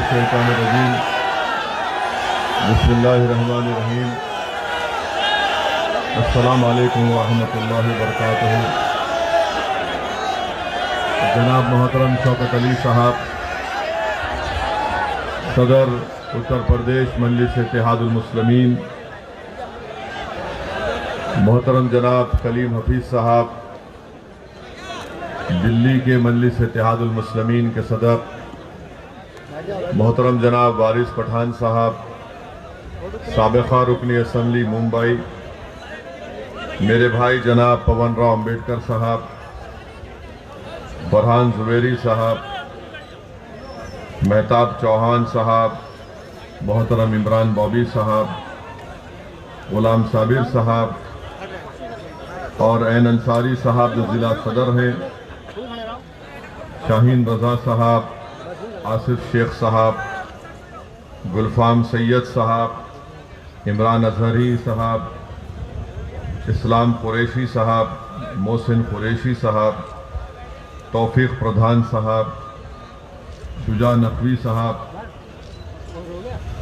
मिनश्शैतानिर्रजीम बिस्मिल्लाहिर्रहमानिर्रहीम अस्सलामु अलैकुम वरहमतुल्लाहि वबरकातुहू। जनाब मोहतरम शौकत अली साहब, सदर उत्तर प्रदेश मजलिस इत्तेहादुल मुस्लिमीन, मोहतरम जनाब कलीम हफीज साहब, दिल्ली के मजलिस इत्तेहादुल मुस्लिमीन के सदर, मोहतरम जनाब वारिस पठान साहब, साबिक़ा रुकनी असम्बली मुंबई, मेरे भाई जनाब पवन राव अम्बेडकर साहब, फरहान जुबैरी साहब, मेहताब चौहान साहब, मोहतरम इमरान बॉबी साहब, गुलाम साबिर साहब और एन अंसारी साहब जो ज़िला सदर हैं, शाहीन रज़ा साहब, आसिफ शेख साहब, गुलफाम सैयद साहब, इमरान अजहरी साहब, इस्लाम कुरैशी साहब, मोहसिन कुरैशी साहब, तौफीक प्रधान साहब, शुजा नकवी साहब,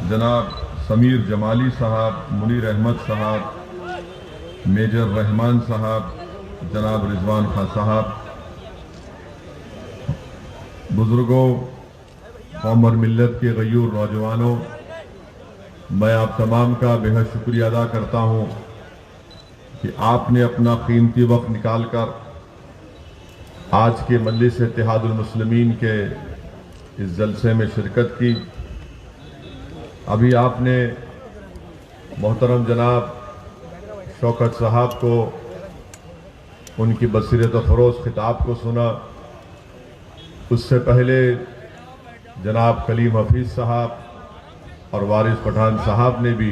जनाब समीर जमाली साहब, मुनीर अहमद साहब, मेजर रहमान साहब, जनाब रिजवान खान साहब, बुजुर्गों, कौम और मिल्लत के गयूर नौजवानों, मैं आप तमाम का बेहद शुक्रिया अदा करता हूँ कि आपने अपना कीमती वक्त निकालकर आज के मजलिस इत्तेहादुल मुस्लिमीन के इस जलसे में शिरकत की। अभी आपने मोहतरम जनाब शौकत साहब को उनकी बसीरत फ़रोज़ खिताब को सुना। उससे पहले जनाब कलीम हफीज साहब और वारिस पठान साहब ने भी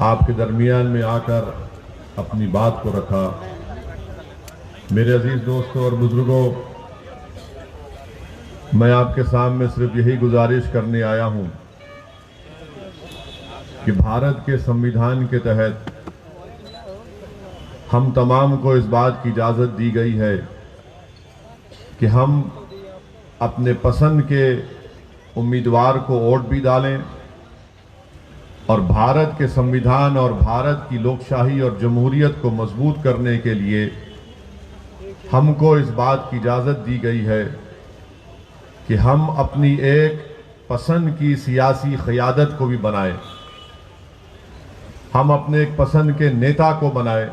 आपके दरमियान में आकर अपनी बात को रखा। मेरे अजीज दोस्तों और बुजुर्गों, मैं आपके सामने सिर्फ यही गुजारिश करने आया हूं कि भारत के संविधान के तहत हम तमाम को इस बात की इजाज़त दी गई है कि हम अपने पसंद के उम्मीदवार को वोट भी डालें और भारत के संविधान और भारत की लोकशाही और जमहूरियत को मजबूत करने के लिए हमको इस बात की इजाज़त दी गई है कि हम अपनी एक पसंद की सियासी क़यादत को भी बनाएं, हम अपने एक पसंद के नेता को बनाएं।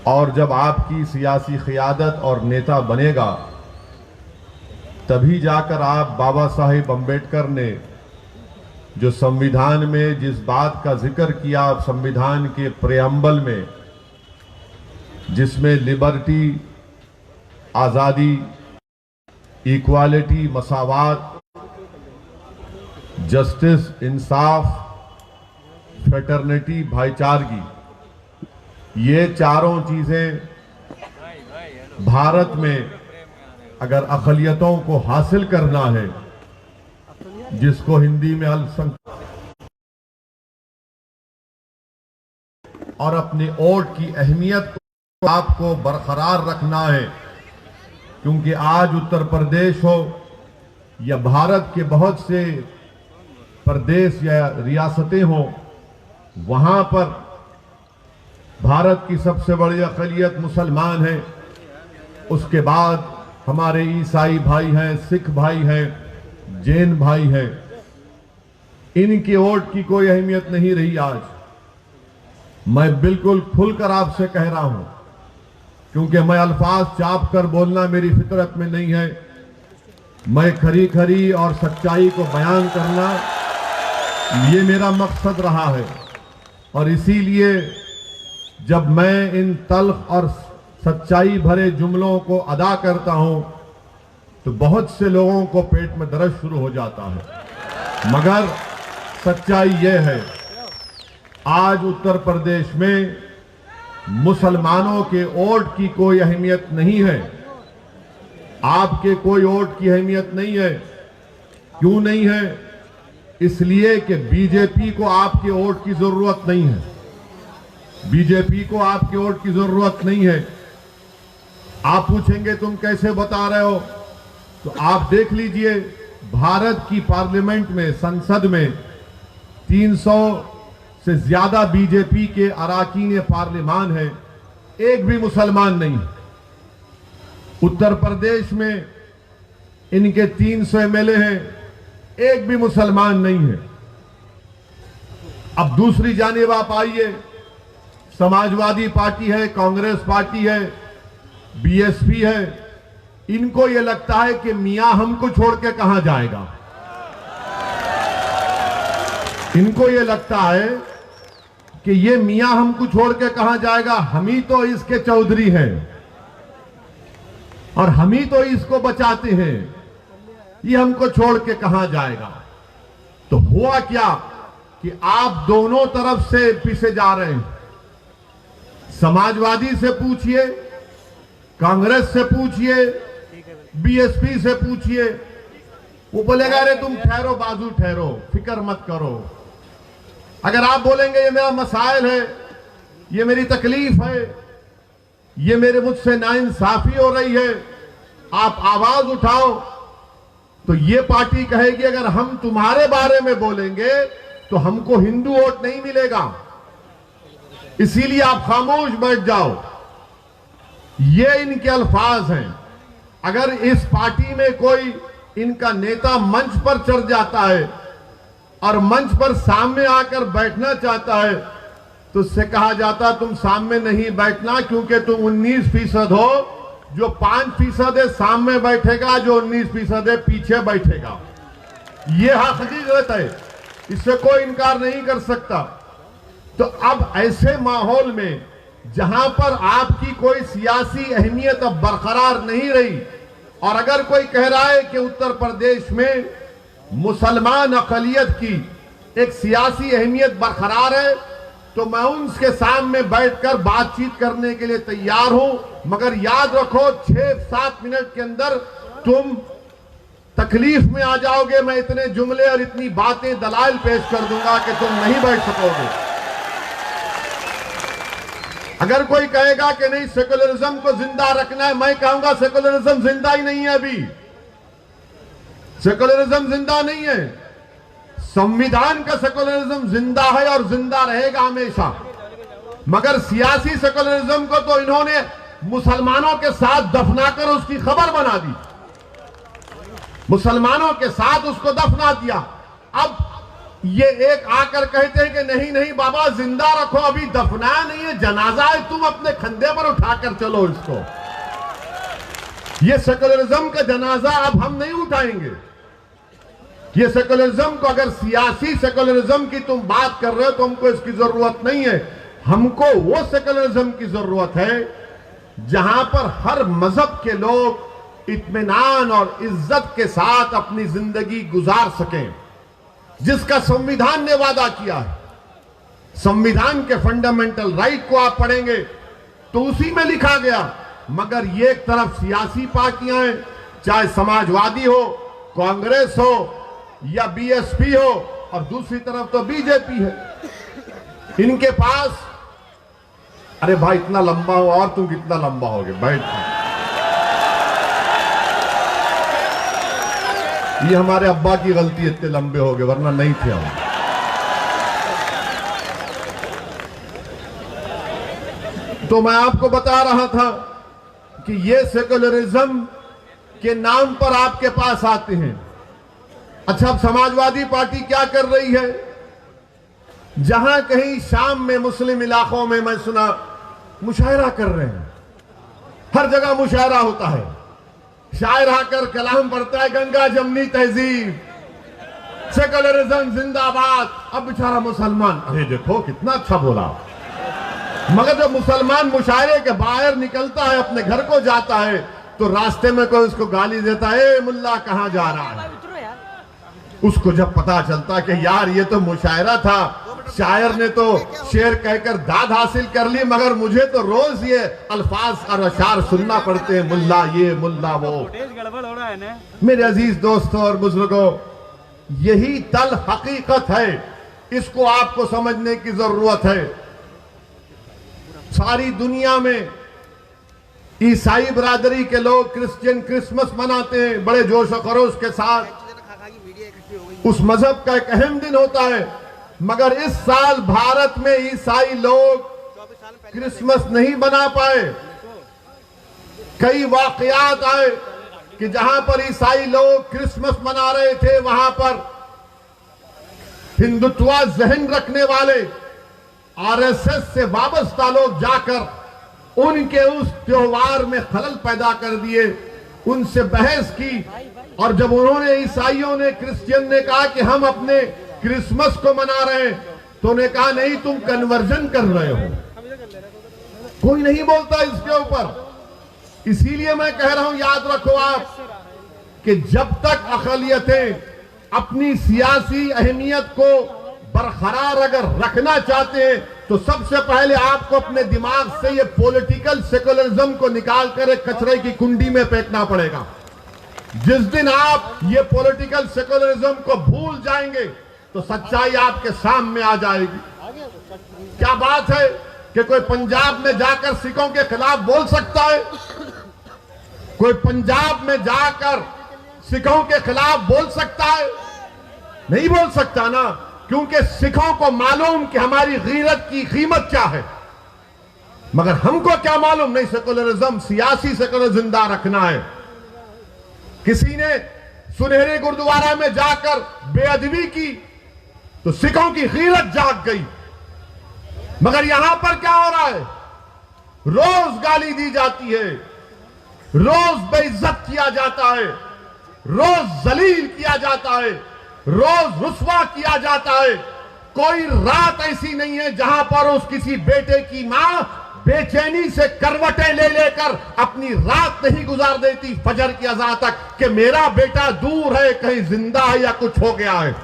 और जब आपकी सियासी क़यादत और नेता बनेगा तभी जाकर आप बाबा साहेब अम्बेडकर ने जो संविधान में जिस बात का जिक्र किया, संविधान के प्रेअम्बल में, जिसमें लिबर्टी, आज़ादी, इक्वालिटी, मसावात, जस्टिस, इंसाफ, फ्रेटर्निटी, भाईचारगी, ये चारों चीजें भारत में अगर अक़लियतों को हासिल करना है, जिसको हिंदी में अल्पसंख्यक, और अपने वोट की अहमियत को आपको बरकरार रखना है, क्योंकि आज उत्तर प्रदेश हो या भारत के बहुत से प्रदेश या रियासतें हो, वहां पर भारत की सबसे बड़ी अक़लियत मुसलमान है। उसके बाद हमारे ईसाई भाई हैं, सिख भाई हैं, जैन भाई हैं। इनके वोट की कोई अहमियत नहीं रही। आज मैं बिल्कुल खुलकर आपसे कह रहा हूं, क्योंकि मैं अल्फाज चाप कर बोलना मेरी फितरत में नहीं है। मैं खरी खरी और सच्चाई को बयान करना ये मेरा मकसद रहा है। और इसीलिए जब मैं इन तल्ख और सच्चाई भरे जुमलों को अदा करता हूं तो बहुत से लोगों को पेट में दर्द शुरू हो जाता है। मगर सच्चाई यह है, आज उत्तर प्रदेश में मुसलमानों के वोट की कोई अहमियत नहीं है। आपके कोई वोट की अहमियत नहीं है। क्यों नहीं है? इसलिए कि बीजेपी को आपके वोट की जरूरत नहीं है। बीजेपी को आपके वोट की जरूरत नहीं है। आप पूछेंगे तुम कैसे बता रहे हो, तो आप देख लीजिए भारत की पार्लियामेंट में, संसद में 300 से ज्यादा बीजेपी के अराकीन पार्लियामान है, एक भी मुसलमान नहीं। उत्तर प्रदेश में इनके 300 एमएलए हैं, एक भी मुसलमान नहीं है। अब दूसरी जानिब आप आइए, समाजवादी पार्टी है, कांग्रेस पार्टी है, बीएसपी है, इनको यह लगता है कि मियां हमको छोड़ के कहां जाएगा। इनको यह लगता है कि ये मियां हमको छोड़ के कहां जाएगा, हम ही तो इसके चौधरी हैं और हम ही तो इसको बचाते हैं, ये हमको छोड़ के कहां जाएगा। तो हुआ क्या कि आप दोनों तरफ से पीछे जा रहे हैं। समाजवादी से पूछिए, कांग्रेस से पूछिए, बीएसपी से पूछिए, वो बोलेगा अरे तुम ठहरो, बाजू ठहरो, फिक्र मत करो। अगर आप बोलेंगे ये मेरा मसाइल है, ये मेरी तकलीफ है, ये मेरे मुझसे नाइंसाफी हो रही है, आप आवाज उठाओ, तो ये पार्टी कहेगी अगर हम तुम्हारे बारे में बोलेंगे तो हमको हिंदू वोट नहीं मिलेगा, इसीलिए आप खामोश बैठ जाओ। ये इनके अल्फाज हैं। अगर इस पार्टी में कोई इनका नेता मंच पर चढ़ जाता है और मंच पर सामने आकर बैठना चाहता है तो उससे कहा जाता तुम सामने नहीं बैठना, क्योंकि तुम 19% हो, जो 5% है सामने बैठेगा, जो 19% है पीछे बैठेगा। यह हकीकत है, इससे कोई इनकार नहीं कर सकता। तो अब ऐसे माहौल में जहां पर आपकी कोई सियासी अहमियत अब बरकरार नहीं रही, और अगर कोई कह रहा है कि उत्तर प्रदेश में मुसलमान अक़लियत की एक सियासी अहमियत बरकरार है, तो मैं उनके सामने बैठकर बातचीत करने के लिए तैयार हूं, मगर याद रखो 6-7 मिनट के अंदर तुम तकलीफ में आ जाओगे। मैं इतने जुमले और इतनी बातें दलाइल पेश कर दूंगा कि तुम नहीं बैठ सकोगे। अगर कोई कहेगा कि नहीं सेकुलरिज्म को जिंदा रखना है, मैं कहूंगा सेकुलरिज्म जिंदा ही नहीं है। अभी सेकुलरिज्म जिंदा नहीं है, संविधान का सेकुलरिज्म जिंदा है और जिंदा रहेगा हमेशा। मगर सियासी सेकुलरिज्म को तो इन्होंने मुसलमानों के साथ दफनाकर उसकी खबर बना दी, मुसलमानों के साथ उसको दफना दिया। अब ये एक आकर कहते हैं कि नहीं नहीं बाबा जिंदा रखो, अभी दफनाया नहीं है, जनाजा है, तुम अपने कंधे पर उठाकर चलो इसको। ये सेकुलरिज्म का जनाजा अब हम नहीं उठाएंगे। ये सेकुलरिज्म को, अगर सियासी सेकुलरिज्म की तुम बात कर रहे हो तो हमको इसकी जरूरत नहीं है। हमको वो सेकुलरिज्म की जरूरत है जहां पर हर मजहब के लोग इत्मीनान और इज्जत के साथ अपनी जिंदगी गुजार सकें, जिसका संविधान ने वादा किया है। संविधान के फंडामेंटल राइट को आप पढ़ेंगे तो उसी में लिखा गया। मगर ये एक तरफ सियासी पार्टियां हैं, चाहे समाजवादी हो, कांग्रेस हो या बीएसपी हो, और दूसरी तरफ तो बीजेपी है। इनके पास, अरे भाई इतना लंबा हो और तुम कितना लंबा होगे, बैठ। ये हमारे अब्बा की गलती, इतने लंबे हो गए, वरना नहीं थे हम। तो मैं आपको बता रहा था कि ये सेकुलरिज्म के नाम पर आपके पास आते हैं। अच्छा, अब समाजवादी पार्टी क्या कर रही है? जहां कहीं शाम में मुस्लिम इलाकों में मैं सुना मुशायरा कर रहे हैं, हर जगह मुशायरा होता है, शायर आकर कलाम पढ़ता है, गंगा जमनी तहजीब, सेकुलरिज्म जिंदाबाद। अब बेचारा मुसलमान, अरे देखो कितना अच्छा बोला, मगर जब मुसलमान मुशायरे के बाहर निकलता है, अपने घर को जाता है, तो रास्ते में कोई उसको गाली देता है, मुल्ला कहां जा रहा है। उसको जब पता चलता कि यार ये तो मुशायरा था, शायर ने तो शेर कहकर दाद हासिल कर ली, मगर मुझे तो रोज ये अल्फाज और अशार सुनना पड़ते हैं, मुल्ला ये मुल्ला वो। गड़बड़ हो रहा है ना। मेरे अजीज दोस्तों और बुजुर्गों, यही तल हकीकत है, इसको आपको समझने की जरूरत है। सारी दुनिया में ईसाई बरादरी के लोग क्रिश्चियन क्रिसमस मनाते हैं बड़े जोश और खरोश के साथ, उस मजहब का एक अहम दिन होता है, मगर इस साल भारत में ईसाई लोग क्रिसमस नहीं बना पाए। कई वाकयात आए कि जहां पर ईसाई लोग क्रिसमस मना रहे थे, वहां पर हिंदुत्व जहन रखने वाले आरएसएस से वाबस्ता लोग जाकर उनके उस त्योहार में खलल पैदा कर दिए, उनसे बहस की। और जब उन्होंने, ईसाइयों ने, क्रिश्चियन ने कहा कि हम अपने क्रिसमस को मना रहे हैं, तो उन्होंने कहा नहीं, तुम कन्वर्जन कर रहे हो। कोई नहीं बोलता इसके ऊपर। इसीलिए मैं कह रहा हूं, याद रखो आप कि जब तक अक़लियतें अपनी सियासी अहमियत को बरकरार अगर रखना चाहते हैं, तो सबसे पहले आपको अपने दिमाग से ये पॉलिटिकल सेकुलरिज्म को निकालकर एक कचरे की कुंडी में फेंकना पड़ेगा। जिस दिन आप ये पॉलिटिकल सेकुलरिज्म को भूल जाएंगे, तो सच्चाई आपके सामने आ जाएगी। क्या बात है कि कोई पंजाब में जाकर सिखों के खिलाफ बोल सकता है? कोई पंजाब में जाकर सिखों के खिलाफ बोल सकता है? नहीं बोल सकता ना, क्योंकि सिखों को मालूम कि हमारी गीरत की कीमत क्या है। मगर हमको क्या मालूम, नहीं, सेकुलरिज्म, सियासी सेकुलर जिंदा रखना है। किसी ने सुनहरे गुरुद्वारा में जाकर बेअदबी की तो सिखों की गीरत जाग गई। मगर यहां पर क्या हो रहा है? रोज गाली दी जाती है, रोज बेइज्जत किया जाता है, रोज जलील किया जाता है, रोज रुस्वा किया जाता है। कोई रात ऐसी नहीं है जहां पर उस किसी बेटे की मां बेचैनी से करवटें ले लेकर अपनी रात नहीं गुजार देती फजर की अज़ान तक कि मेरा बेटा दूर है, कहीं जिंदा है या कुछ हो गया है।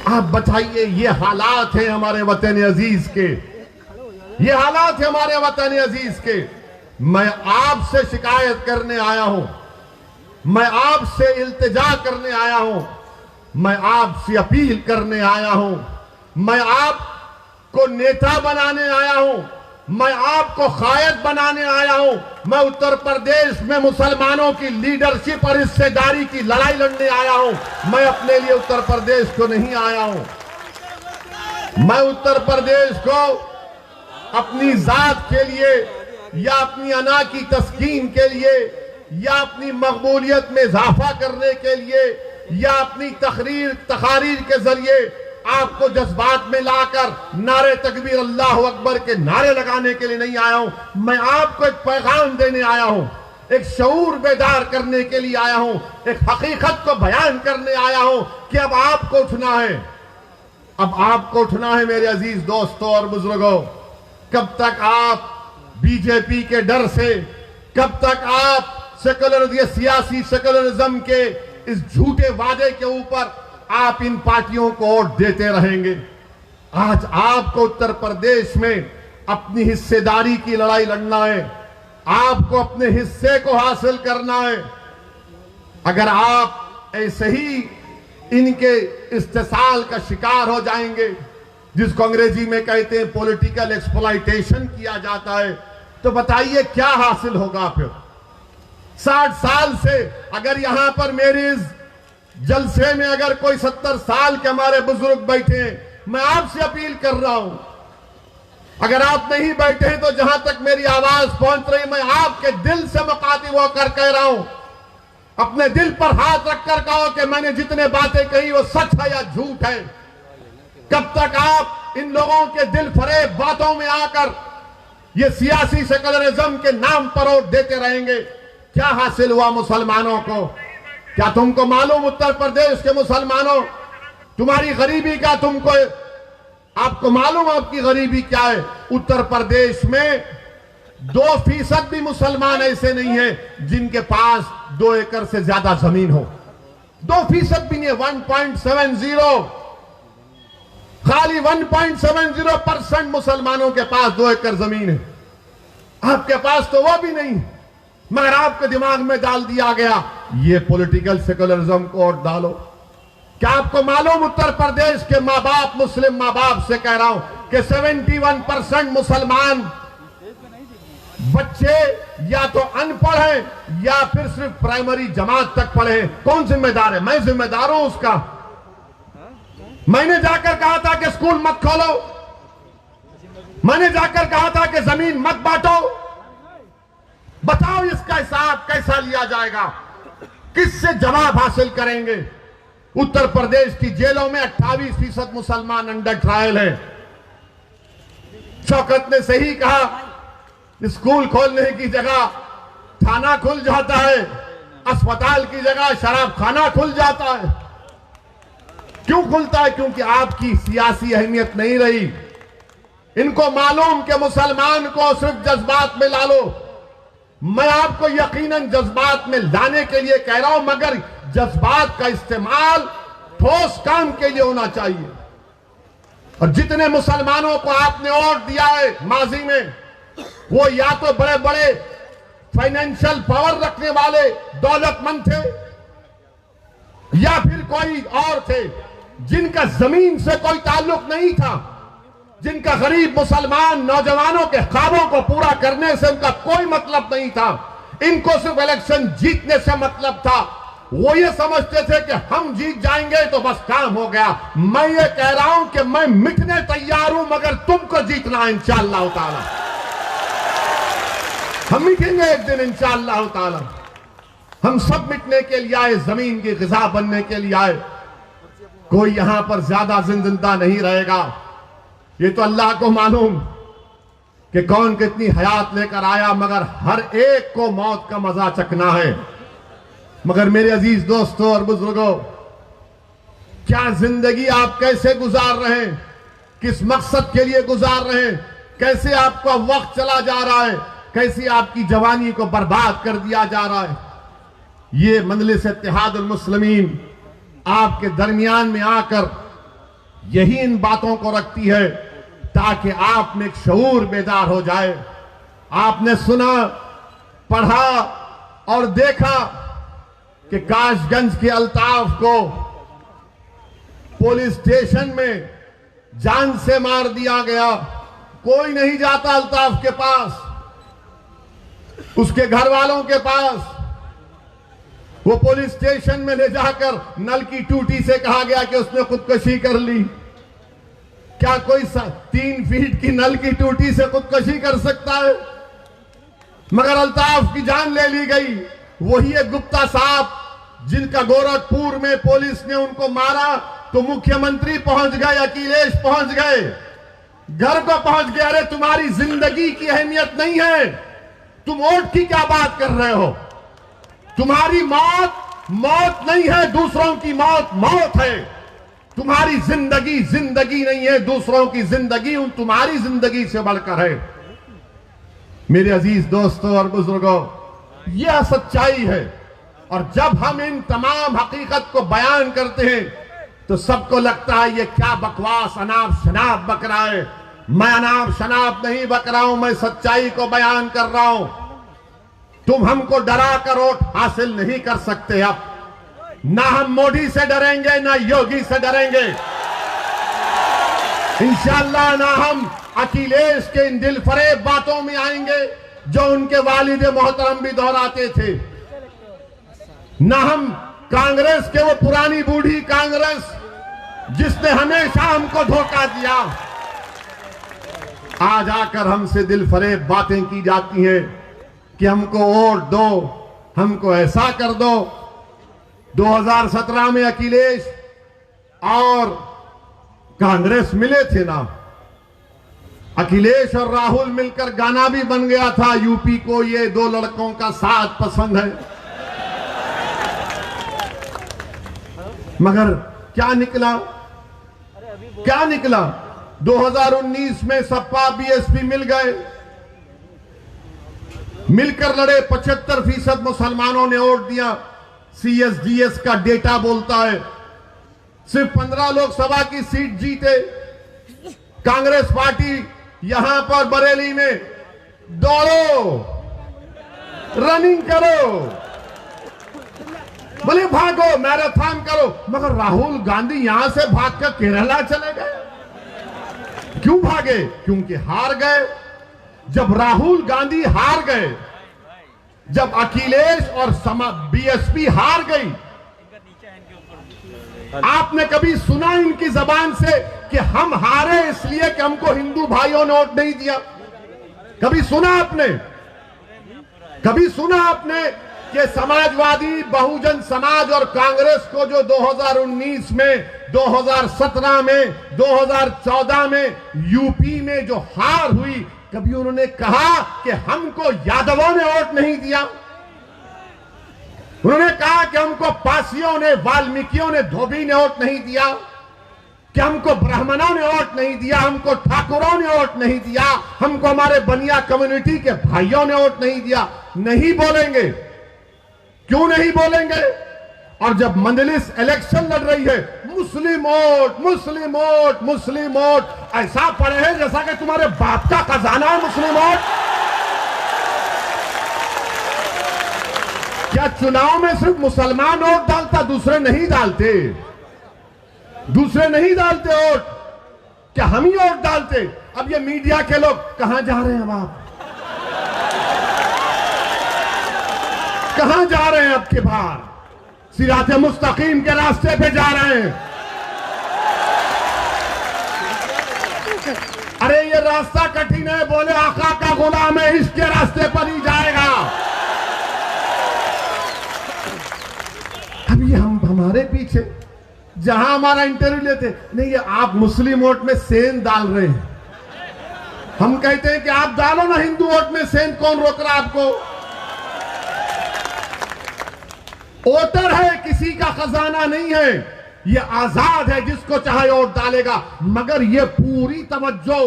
आप बताइए, ये हालात हैं हमारे वतन अजीज के, ये हालात हैं हमारे वतन अजीज के। मैं आपसे शिकायत करने आया हूं, मैं आपसे इल्तिजा करने आया हूं, मैं आपसे अपील करने आया हूं, मैं आपको नेता बनाने आया हूं, मैं आपको कायद बनाने आया हूं। मैं उत्तर प्रदेश में मुसलमानों की लीडरशिप और हिस्सेदारी की लड़ाई लड़ने आया हूं। मैं अपने लिए उत्तर प्रदेश को नहीं आया हूं। मैं उत्तर प्रदेश को अपनी जात के लिए या अपनी अना की तस्कीन के लिए या अपनी मकबूलियत में इजाफा करने के लिए या अपनी तकारीर के जरिए आपको जज्बात में लाकर नारे तकबीर अल्लाह अकबर के नारे लगाने के लिए नहीं आया हूं। मैं आपको एक पैगाम देने आया हूं, एक शऊर बेदार करने के लिए आया हूं, एक हकीकत को बयान करने आया हूं कि अब आपको उठना है, अब आपको उठना है मेरे अजीज दोस्तों और बुजुर्गों। कब तक आप बीजेपी के डर से, कब तक आप सियासी सेकुलरिज्म के इस झूठे वादे के ऊपर आप इन पार्टियों को वोट देते रहेंगे? आज आपको उत्तर प्रदेश में अपनी हिस्सेदारी की लड़ाई लड़ना है, आपको अपने हिस्से को हासिल करना है। अगर आप ऐसे ही इनके इस्तेसाल का शिकार हो जाएंगे, जिसको अंग्रेजी में कहते हैं पॉलिटिकल एक्सप्लॉयटेशन किया जाता है, तो बताइए क्या हासिल होगा फिर? 60 साल से अगर यहां पर मेरे इस जलसे में अगर कोई 70 साल के हमारे बुजुर्ग बैठे हैं, मैं आपसे अपील कर रहा हूं, अगर आप नहीं बैठे हैं तो जहां तक मेरी आवाज पहुंच रही, मैं आपके दिल से मुखातिब होकर कह रहा हूं, अपने दिल पर हाथ रखकर कहो कि मैंने जितने बातें कही वो सच है या झूठ है। कब तक आप इन लोगों के दिल फरेब बातों में आकर ये सियासी सेकुलरिज्म के नाम पर वोट देते रहेंगे? क्या हासिल हुआ मुसलमानों को? क्या तुमको मालूम उत्तर प्रदेश के मुसलमानों, तुम्हारी गरीबी का आपको मालूम आपकी गरीबी क्या है? उत्तर प्रदेश में 2% भी मुसलमान ऐसे नहीं है जिनके पास 2 एकड़ से ज्यादा जमीन हो। 2% भी नहीं है, 1.70, खाली 1.70% मुसलमानों के पास 2 एकड़ जमीन है। आपके पास तो वो भी नहीं, मगर आपके दिमाग में डाल दिया गया ये पॉलिटिकल सेकुलरिज्म को वोट डालो। क्या आपको मालूम उत्तर प्रदेश के माँ बाप, मुस्लिम माँ बाप से कह रहा हूं कि 71% मुसलमान बच्चे या तो अनपढ़ हैं या फिर सिर्फ प्राइमरी जमात तक पढ़े हैं। कौन जिम्मेदार है? मैं जिम्मेदार हूं उसका। मैंने जाकर कहा था कि स्कूल मत खोलो, मैंने जाकर कहा था कि जमीन मत बांटो। बताओ इसका हिसाब कैसा लिया जाएगा, किससे जवाब हासिल करेंगे? उत्तर प्रदेश की जेलों में 28% मुसलमान अंडर ट्रायल है। शौकत ने सही कहा, स्कूल खोलने की जगह थाना खुल जाता है, अस्पताल की जगह शराब खाना खुल जाता है। क्यों खुलता है? क्योंकि आपकी सियासी अहमियत नहीं रही। इनको मालूम कि मुसलमान को सिर्फ जज्बात में ला लो। मैं आपको यकीनन जज्बात में लाने के लिए कह रहा हूं, मगर जज्बात का इस्तेमाल ठोस काम के लिए होना चाहिए। और जितने मुसलमानों को आपने वोट दिया है माजी में, वो या तो बड़े बड़े फाइनेंशियल पावर रखने वाले दौलतमंद थे या फिर कोई और थे जिनका जमीन से कोई ताल्लुक नहीं था, जिनका गरीब मुसलमान नौजवानों के ख्वाबों को पूरा करने से उनका कोई मतलब नहीं था। इनको सिर्फ इलेक्शन जीतने से मतलब था। वो ये समझते थे कि हम जीत जाएंगे तो बस काम हो गया। मैं ये कह रहा हूं कि मैं मिटने तैयार हूं, मगर तुमको जीतना है इंशाअल्लाह ताला। हम मिटेंगे एक दिन इंशाअल्लाह ताला। हम सब मिटने के लिए आए, जमीन की ग़िज़ा बनने के लिए आए। कोई यहां पर ज्यादा जिंदा नहीं रहेगा। ये तो अल्लाह को मालूम कि कौन कितनी हयात लेकर आया, मगर हर एक को मौत का मजा चखना है। मगर मेरे अजीज दोस्तों और बुजुर्गों, क्या जिंदगी आप कैसे गुजार रहे हैं, किस मकसद के लिए गुजार रहे हैं, कैसे आपका वक्त चला जा रहा है, कैसी आपकी जवानी को बर्बाद कर दिया जा रहा है। ये मजलिस इत्तेहादुल मुस्लिमीन आपके दरमियान में आकर यही इन बातों को रखती है ताकि आप में एक शऊर बेदार हो जाए। आपने सुना, पढ़ा और देखा कि काशगंज के अल्ताफ को पुलिस स्टेशन में जान से मार दिया गया। कोई नहीं जाता अल्ताफ के पास, उसके घर वालों के पास। वो पुलिस स्टेशन में ले जाकर नल की टूटी से कहा गया कि उसने खुदकुशी कर ली। क्या कोई 3 फीट की नल की टूटी से खुदकुशी कर सकता है? मगर अल्ताफ की जान ले ली गई। वही एक गुप्ता साहब जिनका गोरखपुर में पुलिस ने उनको मारा तो मुख्यमंत्री पहुंच गए, अखिलेश पहुंच गए, घर को पहुंच गए। अरे तुम्हारी जिंदगी की अहमियत नहीं है, तुम वोट की क्या बात कर रहे हो? तुम्हारी मौत मौत नहीं है, दूसरों की मौत मौत है। तुम्हारी जिंदगी जिंदगी नहीं है, दूसरों की जिंदगी उन तुम्हारी जिंदगी से बढ़कर है। मेरे अजीज दोस्तों और बुजुर्गों, यह सच्चाई है। और जब हम इन तमाम हकीकत को बयान करते हैं तो सबको लगता है ये क्या बकवास अनाप शनाप बक रहा है। मैं अनाप शनाप नहीं बक रहा हूं, मैं सच्चाई को बयान कर रहा हूं। तुम हमको डरा कर वोट हासिल नहीं कर सकते। अब ना हम मोदी से डरेंगे ना योगी से डरेंगे, इंशाअल्लाह ना हम अखिलेश के इन दिलफरेब बातों में आएंगे जो उनके वालिद मोहतरम भी दोहराते थे, ना हम कांग्रेस के वो पुरानी बूढ़ी कांग्रेस जिसने हमेशा हमको धोखा दिया। आज आकर हमसे दिलफरेब बातें की जाती हैं कि हमको वोट दो, हमको ऐसा कर दो। 2017 में अखिलेश और कांग्रेस मिले थे ना, अखिलेश और राहुल मिलकर गाना भी बन गया था, यूपी को ये 2 लड़कों का साथ पसंद है। मगर क्या निकला? क्या निकला? 2019 में सपा बीएसपी मिल गए, मिलकर लड़े। 75% मुसलमानों ने वोट दिया। सीएसडीएस का डेटा बोलता है सिर्फ 15 लोकसभा की सीट जीते। कांग्रेस पार्टी यहां पर बरेली में दौड़ो, रनिंग करो, बोले भागो, मैराथन करो, मगर राहुल गांधी यहां से भागकर केरला चले गए। क्यों भागे? क्योंकि हार गए। जब राहुल गांधी हार गए, जब अखिलेश और बीएसपी हार गई, आपने कभी सुना इनकी जबान से कि हम हारे इसलिए कि हमको हिंदू भाइयों ने वोट नहीं दिया? कभी सुना आपने? कभी सुना आपने कि समाजवादी, बहुजन समाज और कांग्रेस को जो 2019 में, 2017 में, 2014 में यूपी में जो हार हुई, कभी उन्होंने कहा कि हमको यादवों ने वोट नहीं दिया? उन्होंने कहा कि हमको पासियों ने, वाल्मीकियों ने, धोबी ने वोट नहीं दिया? कि हमको ब्राह्मणों ने वोट नहीं दिया, हमको ठाकुरों ने वोट नहीं दिया, हमको हमारे बनिया कम्युनिटी के भाइयों ने वोट नहीं दिया? नहीं बोलेंगे। क्यों नहीं बोलेंगे? और जब मंजलिस इलेक्शन लड़ रही है, मुस्लिम वोट, मुस्लिम वोट, मुस्लिम वोट, ऐसा पड़े हैं जैसा कि तुम्हारे बाप का खजाना है मुस्लिम वोट। क्या चुनाव में सिर्फ मुसलमान वोट डालता, दूसरे नहीं डालते? दूसरे नहीं डालते वोट? क्या हम ही वोट डालते? अब ये मीडिया के लोग कहां जा रहे हैं? अब आप कहां जा रहे हैं? अब के बाहर सिराते मुस्तकीम के रास्ते पे जा रहे हैं। अरे ये रास्ता कठिन है, बोले आका का गुलाम है, इसके रास्ते पर ही जाएगा। अब ये हमारे पीछे, जहां हमारा इंटरव्यू लेते, नहीं ये आप मुस्लिम वोट में सेंध डाल रहे हैं। हम कहते हैं कि आप डालो ना हिंदू वोट में सेंध, कौन रोक रहा आपको? वोटर है, किसी का खजाना नहीं है, ये आजाद है, जिसको चाहे वोट डालेगा। मगर ये पूरी तवज्जो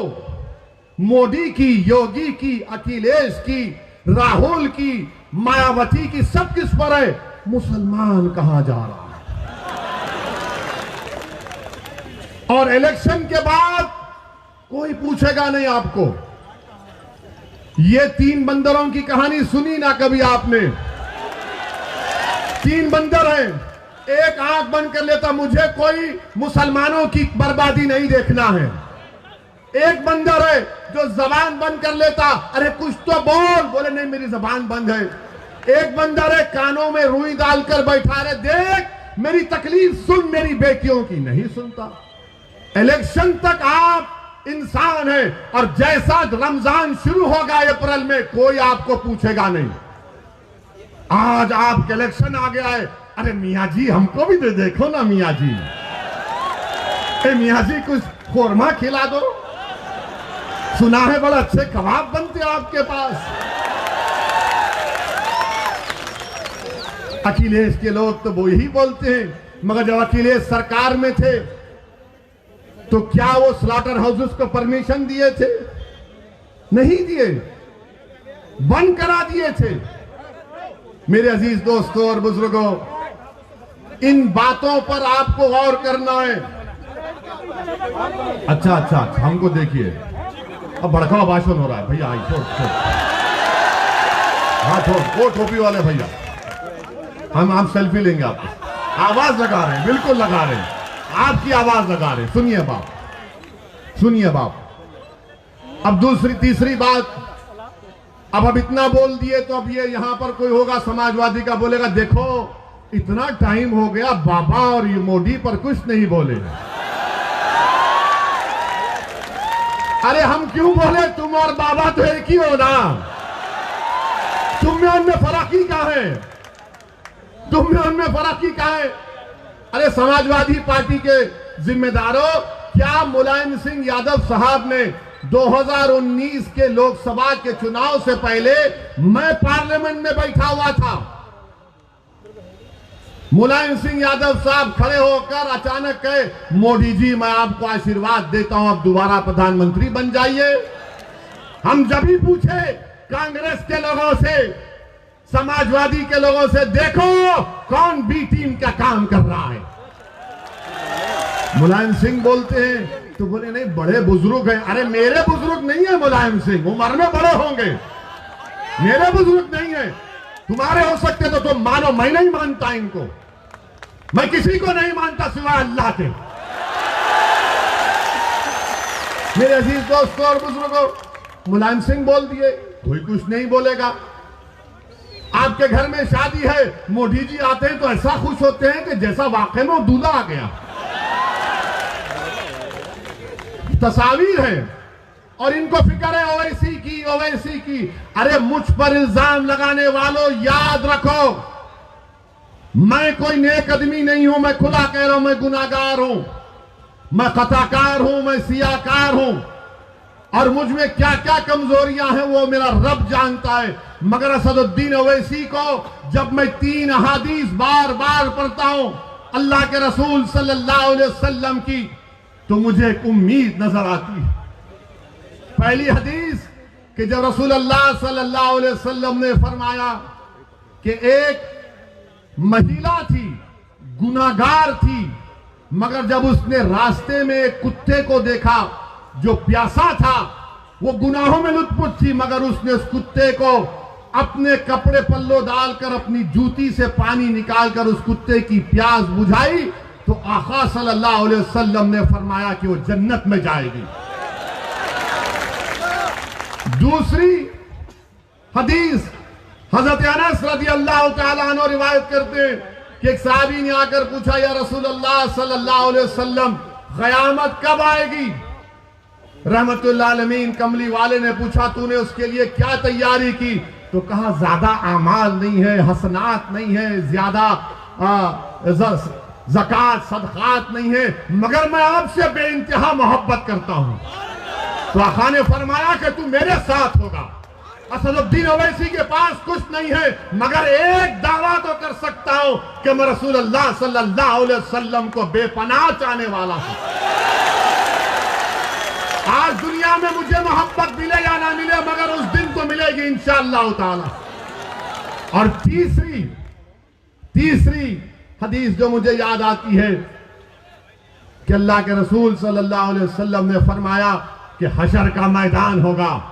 मोदी की, योगी की, अखिलेश की, राहुल की, मायावती की, सब किस पर है? मुसलमान कहां जा रहा है? और इलेक्शन के बाद कोई पूछेगा नहीं आपको। ये 3 बंदरों की कहानी सुनी ना कभी आपने? 3 बंदर हैं, एक आंख बंद कर लेता, मुझे कोई मुसलमानों की बर्बादी नहीं देखना है। एक बंदर है जो जबान बंद कर लेता, अरे कुछ तो बोल, बोले नहीं मेरी जबान बंद है। एक बंदर है कानों में रुई डालकर बैठा रहे, देख मेरी तकलीफ सुन, मेरी बेटियों की, नहीं सुनता। इलेक्शन तक आप इंसान है, और जैसा रमजान शुरू होगा अप्रैल में, कोई आपको पूछेगा नहीं। आज आपके इलेक्शन आ गया है, अरे मियाँ जी हमको भी दे देखो ना मियाँ जी, मियाँ जी कुछ खोरमा खिला दो, सुना है बड़ा अच्छे कबाब बनते हैं आपके पास। अखिलेश के लोग तो वो ही बोलते हैं, मगर जब अखिलेश सरकार में थे तो क्या वो स्लॉटर हाउसेस को परमिशन दिए थे? नहीं दिए, बंद करा दिए थे। मेरे अजीज दोस्तों और बुजुर्गों, इन बातों पर आपको गौर करना है। अच्छा अच्छा, हमको देखिए, अब भड़काऊ भाषण हो रहा है भैया। छोड़ छोड़, हाँ छोड़, वो टोपी वाले भैया, हम सेल्फी लेंगे आपको। आवाज लगा रहे हैं, बिल्कुल लगा रहे हैं, आपकी आवाज लगा रहे हैं। सुनिए बाप, सुनिए बाप। अब दूसरी तीसरी बात, अब इतना बोल दिए तो अब ये यहां पर कोई होगा समाजवादी का, बोलेगा देखो इतना टाइम हो गया, बाबा और ये मोदी पर कुछ नहीं बोले। अरे हम क्यों बोले? तुम और बाबा तो एक ही हो ना, तुम में उनमें फर्क ही क्या है? तुम में उनमें फर्क ही क्या है? अरे समाजवादी पार्टी के जिम्मेदारों, क्या मुलायम सिंह यादव साहब ने 2019 के लोकसभा के चुनाव से पहले, मैं पार्लियामेंट में बैठा हुआ था, मुलायम सिंह यादव साहब खड़े होकर अचानक कहे, मोदी जी मैं आपको आशीर्वाद देता हूं, आप दोबारा प्रधानमंत्री बन जाइए। हम जब भी पूछे कांग्रेस के लोगों से, समाजवादी के लोगों से, देखो कौन बी टीम का काम कर रहा है, मुलायम सिंह बोलते हैं, तो बोले नहीं बड़े बुजुर्ग हैं। अरे मेरे बुजुर्ग नहीं है मुलायम सिंह, उम्र में बड़े होंगे, मेरे बुजुर्ग नहीं है। तुम्हारे हो सकते तो तुम मानो, मैं नहीं मानता इनको, मैं किसी को नहीं मानता सिवाय अल्लाह के। मेरे अजीज दोस्तों और बुजुर्गों, मुलायम सिंह बोल दिए, कोई कुछ नहीं बोलेगा। आपके घर में शादी है, मोदी जी आते हैं तो ऐसा खुश होते हैं कि जैसा वाकई में वो दूल्हा आ गया। तस्वीर है और इनको फिक्र है ओवैसी की, ओवैसी की। अरे मुझ पर इल्जाम लगाने वालों, याद रखो मैं कोई नेक आदमी नहीं हूं। मैं खुला कह रहा हूं, मैं गुनाहगार हूं, मैं खताकार हूं, मैं सियाकार हूं और मुझ में क्या क्या कमजोरियां हैं वो मेरा रब जानता है। मगर असदुद्दीन ओवैसी को जब मैं 3 अहादीस बार बार पढ़ता हूं अल्लाह के रसूल सल्लल्लाहु अलैहि वसल्लम की, तो मुझे एक उम्मीद नजर आती है। पहली हदीस कि जब रसूल अल्लाह सल्लल्लाहु अलैहि वसल्लम ने फरमाया कि एक महिला थी, गुनाहगार थी, मगर जब उसने रास्ते में एक कुत्ते को देखा जो प्यासा था, वो गुनाहों में लुत्फुत थी, मगर उसने उस कुत्ते को अपने कपड़े पल्लो डालकर अपनी जूती से पानी निकालकर उस कुत्ते की प्यास बुझाई, तो आका सल्लल्लाहु अलैहि वसल्लम ने फरमाया कि वो जन्नत में जाएगी। दूसरी हदीस हजरत अनस रज़ियल्लाहु ताला अन्हु रिवायत करते हैं कि एक सहाबी ने आकर पूछा, या रसूल अल्लाह सल्लल्लाहु अलैहि वसल्लम क़यामत कब आएगी? रहमतुल्लाह अलमीन कमली वाले ने पूछा, तूने उसके लिए क्या तैयारी की? तो कहा ज्यादा आमाल नहीं है, हसनात नहीं है, ज्यादा ज़कात सदकात नहीं है, मगर मैं आपसे बेइंतहा मोहब्बत करता हूं। तो आका ने फरमाया कि तू मेरे साथ होगा। असदुद्दीन ओवैसी के पास कुछ नहीं है, मगर एक दावा तो कर सकता हूं कि मैं रसूल अल्लाह सल्लल्लाहु अलैहि वसल्लम को बेपनाह चाहने वाला हूं। आज दुनिया में मुझे मोहब्बत मिले या ना मिले, मगर उस दिन तो मिलेगी इंशाअल्लाह ताला। और तीसरी हदीस जो मुझे याद आती है कि अल्लाह के रसूल सल्लल्लाहु अलैहि वसल्लम ने फरमाया कि हशर का मैदान होगा,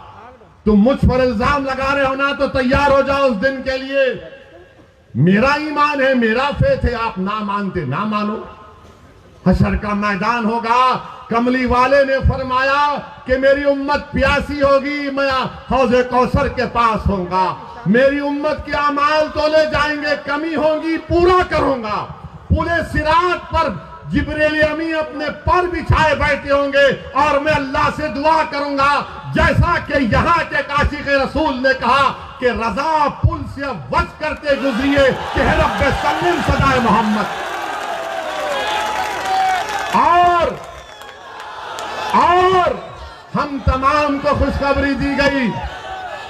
तुम मुझ पर इल्जाम लगा रहे हो ना, तो तैयार हो जाओ उस दिन के लिए। मेरा ईमान है, मेरा फेथ है, आप ना मानते ना मानो। हशर का मैदान होगा, कमली वाले ने फरमाया कि मेरी उम्मत प्यासी होगी, मैं हौज़े कौसर के पास होऊंगा, मेरी उम्मत के अमाल तोले जाएंगे, कमी होगी पूरा करूंगा। पूरे सिरात पर जिब्रील अमीन अपने पर बिछाए बैठे होंगे और मैं अल्लाह से दुआ करूंगा, जैसा कि यहाँ के काशिक़ रसूल ने कहा कि रजा पुल से वज करते गुजरिए कि रब्बे सल्लिम सदाए मोहम्मद। और हम तमाम को खुशखबरी दी गई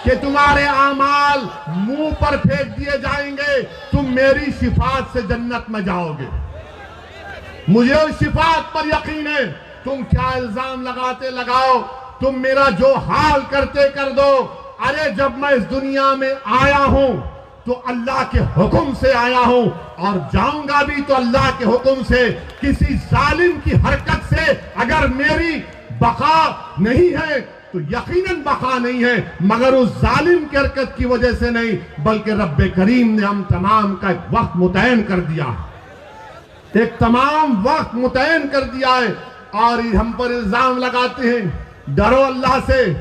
कि तुम्हारे आमाल मुंह पर फेंक दिए जाएंगे, तुम मेरी शिफात से जन्नत में जाओगे। मुझे उस शिफात पर यकीन है। तुम क्या इल्जाम लगाते लगाओ, तुम मेरा जो हाल करते कर दो। अरे जब मैं इस दुनिया में आया हूं तो अल्लाह के हुक्म से आया हूं और जाऊंगा भी तो अल्लाह के हुक्म से। किसी जालिम की हरकत से अगर मेरी बका नहीं है तो यकीनन बका नहीं है, मगर उस जालिम की हरकत की वजह से नहीं, बल्कि रब्बे करीम ने हम तमाम का एक वक्त मुतयन कर दिया, एक तमाम वक्त मुतयन कर दिया है। और हम पर इल्जाम लगाते हैं, डरो अल्लाह से।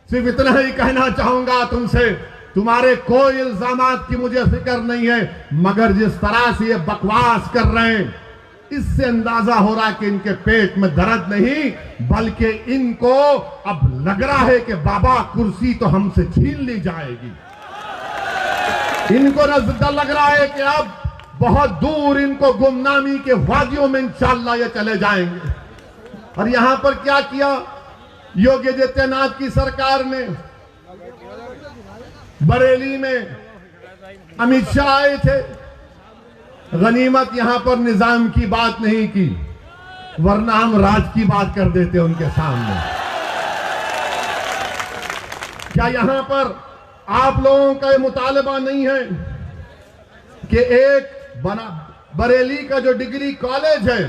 सिर्फ इतना ही कहना चाहूंगा तुमसे, तुम्हारे कोई इल्जामात की मुझे फिक्र नहीं है, मगर जिस तरह से ये बकवास कर रहे हैं इससे अंदाजा हो रहा है कि इनके पेट में दर्द नहीं, बल्कि इनको अब लग रहा है कि बाबा कुर्सी तो हमसे छीन ली जाएगी। इनको नजर लग रहा है कि अब बहुत दूर इनको गुमनामी के वादियों में इंशाअल्लाह ये चले जाएंगे। और यहां पर क्या किया योगी आदित्यनाथ की सरकार ने? बरेली में अमित शाह आए थे, गनीमत यहां पर निजाम की बात नहीं की, वरना हम राज की बात कर देते उनके सामने। क्या यहां पर आप लोगों का ये मुतालबा नहीं है कि एक बरेली का जो डिग्री कॉलेज है,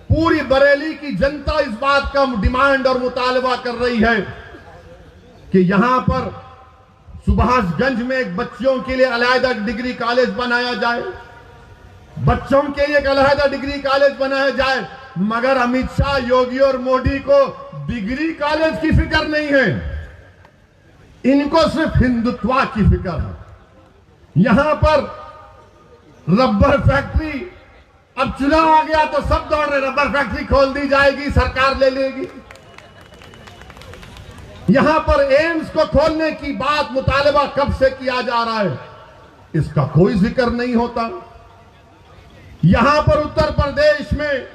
पूरी बरेली की जनता इस बात का डिमांड और मुतालबा कर रही है कि यहां पर सुभाषगंज में एक बच्चों के लिए अलहदा डिग्री कॉलेज बनाया जाए, बच्चों के लिए एक अलहदा डिग्री कॉलेज बनाया जाए। मगर अमित शाह, योगी और मोदी को डिग्री कॉलेज की फिक्र नहीं है, इनको सिर्फ हिंदुत्व की फिक्र है। यहां पर रबर फैक्ट्री, अब चुनाव आ गया तो सब दौड़ रहे, रबर फैक्ट्री खोल दी जाएगी, सरकार ले लेगी। यहां पर एम्स को खोलने की बात, मुतालबा कब से किया जा रहा है, इसका कोई जिक्र नहीं होता। यहां पर उत्तर प्रदेश में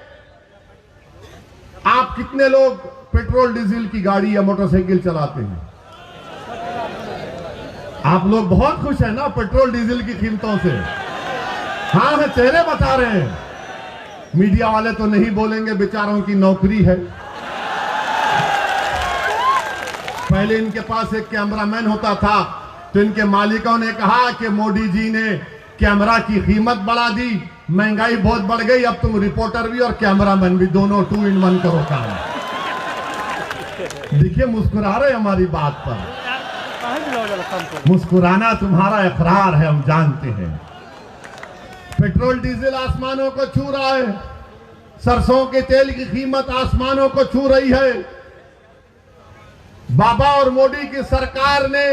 आप कितने लोग पेट्रोल डीजल की गाड़ी या मोटरसाइकिल चलाते हैं? आप लोग बहुत खुश हैं ना पेट्रोल डीजल की कीमतों से? हाँ, है, चेहरे बता रहे हैं। मीडिया वाले तो नहीं बोलेंगे, बेचारों की नौकरी है। पहले इनके पास एक कैमरामैन होता था तो इनके मालिकों ने कहा कि मोदी जी ने कैमरा की कीमत बढ़ा दी, महंगाई बहुत बढ़ गई, अब तुम रिपोर्टर भी और कैमरामैन भी, दोनों 2 in 1 करो काम। देखिए मुस्कुरा रहे हमारी बात पर। मुस्कुराना तुम्हारा इकरार है, हम जानते हैं। पेट्रोल डीजल आसमानों को छू रहा है, सरसों के तेल की कीमत आसमानों को छू रही है। बाबा और मोदी की सरकार ने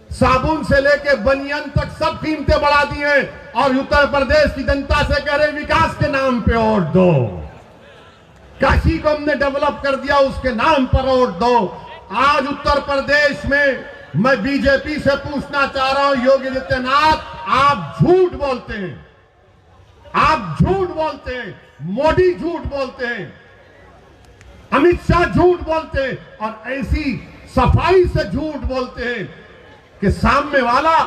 साबुन से लेके बनियान तक सब कीमतें बढ़ा दी हैं और उत्तर प्रदेश की जनता से कह रहे विकास के नाम पे वोट दो। काशी को हमने डेवलप कर दिया, उसके नाम पर वोट दो। आज उत्तर प्रदेश में मैं बीजेपी से पूछना चाह रहा हूं, योगी आदित्यनाथ, आप झूठ बोलते हैं, आप झूठ बोलते हैं, मोदी झूठ बोलते हैं, अमित शाह झूठ बोलते हैं और ऐसी सफाई से झूठ बोलते हैं कि सामने वाला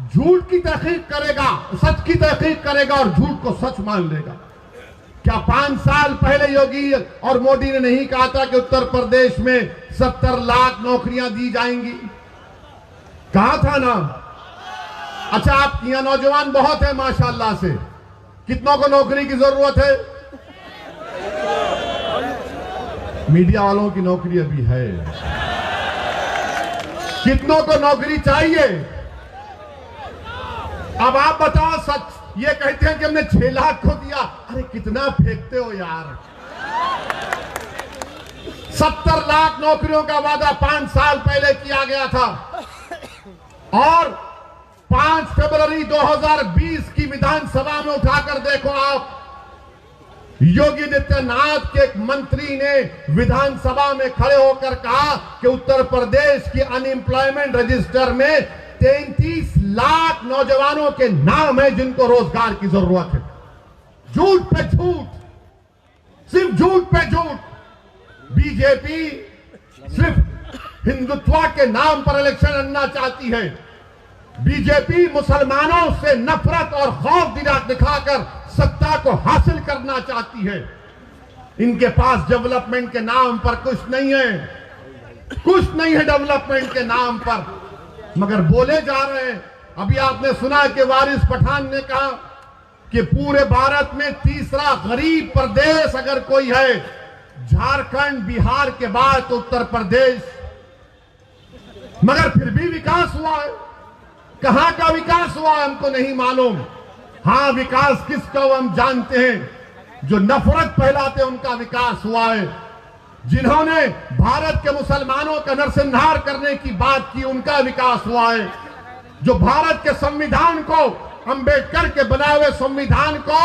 झूठ की तहकीक करेगा, सच की तहकीक करेगा और झूठ को सच मान लेगा। क्या 5 साल पहले योगी और मोदी ने नहीं कहा था कि उत्तर प्रदेश में 70 लाख नौकरियां दी जाएंगी? कहा था ना। अच्छा, आपके यहां नौजवान बहुत है माशाल्लाह से, कितनों को नौकरी की जरूरत है? मीडिया वालों की नौकरी अभी है। कितनों को नौकरी चाहिए? अब आप बताओ सच। ये कहते हैं कि हमने 6 लाख को दिया। अरे कितना फेंकते हो यार। 70 लाख नौकरियों का वादा 5 साल पहले किया गया था और 5 फरवरी 2020 की विधानसभा में उठाकर देखो आप, योगी आदित्यनाथ के एक मंत्री ने विधानसभा में खड़े होकर कहा कि उत्तर प्रदेश की अनएम्प्लॉयमेंट रजिस्टर में 33 लाख नौजवानों के नाम है जिनको रोजगार की जरूरत है। झूठ पे झूठ, सिर्फ झूठ पे झूठ। बीजेपी सिर्फ हिंदुत्व के नाम पर इलेक्शन लड़ना चाहती है। बीजेपी मुसलमानों से नफरत और खौफ दिखाकर सत्ता को हासिल करना चाहती है। इनके पास डेवलपमेंट के नाम पर कुछ नहीं है, कुछ नहीं है डेवलपमेंट के नाम पर, मगर बोले जा रहे हैं। अभी आपने सुना कि वारिस पठान ने कहा कि पूरे भारत में तीसरा गरीब प्रदेश अगर कोई है, झारखंड बिहार के बाद तो उत्तर प्रदेश। मगर फिर भी विकास हुआ है। कहां का विकास हुआ है हमको नहीं मालूम। हां, विकास किसका हुआ हम जानते हैं, जो नफरत फैलाते हैं उनका विकास हुआ है। जिन्होंने भारत के मुसलमानों का नरसंहार करने की बात की उनका विकास हुआ है। जो भारत के संविधान को, अंबेडकर के बनाए हुए संविधान को